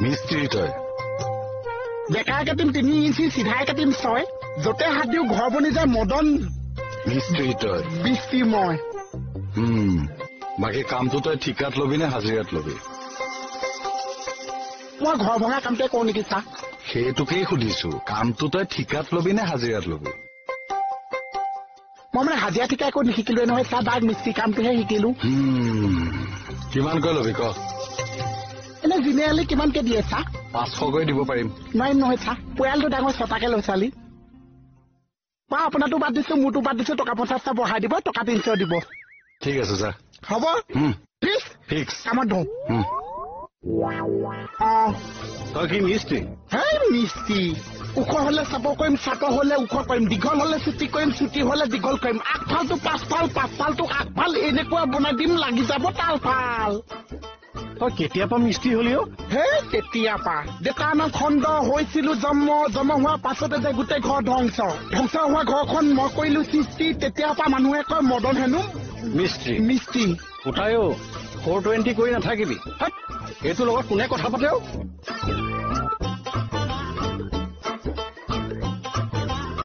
মিস্ত্ৰী তই বেকাই কাটিম 3 ইঞ্চি চিধাই কাটিম 6 যতে হাত দিও ঘৰ বনি যায় মদন মিস্ত্ৰী তই মিস্ত্ৰী মই বাকী কামটো তই ঠিকাত লবি নে হাজিৰাত লবি মই ঘৰ ভঙা কামটোৱে কৰো নেকি চা সেইটোকেই সুধিছো কামটো তই ঠিকাত লবি নে হাজিৰাত লবি মই মানে হাজিৰা ঠিকাই একো নিশিকিলোৱে নহয় চা ডাক মিস্ত্ৰী কামটোহে শিকিলো কিমানকৈ লবি ক এনে জেনেৰেলি কিমানকে দিয়ে চা 500কৈ দিব পাৰিম নোৱাৰিম নহয় চা পৰিয়ালটো ডাঙৰ 6টাকে লৈ চালি বা আপোনাৰটো বাদ দিছো মোৰটো বাদ দিছো টকা 50টা বঢ়াই দিব টকা 300 দিব ঠিক আছে যা হ'ব ফিক্স কামত ধৰো তই কি মিস্ত্ৰী হেই মিস্ত্ৰী ওখ হলে চাপৰ কৰিম চাপৰ হলে ওখ কৰিম দীঘল হলে চুটি কৰিম চুটি হলে দীঘল কৰিম আগফালটো পাছফালটো আগফাল এনেকুৱা বনাই দিম লাগি যাব তালফাল তই কেতিয়াৰ পৰা মিস্ত্ৰী হলিও হেই তেতিয়াৰ পৰা দেউতাৰ নাম খণ্ড হৈছিলো জন্ম হোৱাৰ পাছতে যে গোটেই ঘৰ ধ্বংস হোৱা ঘৰখন মই কৰিলো সৃষ্টি তেতিয়াৰ পৰা মানুহে কয় মদন হেনো মিস্ত্ৰী উঠায়ো 420 কৰি নাথাকিবি এইটোৰ লগত কোনে কথা পাতে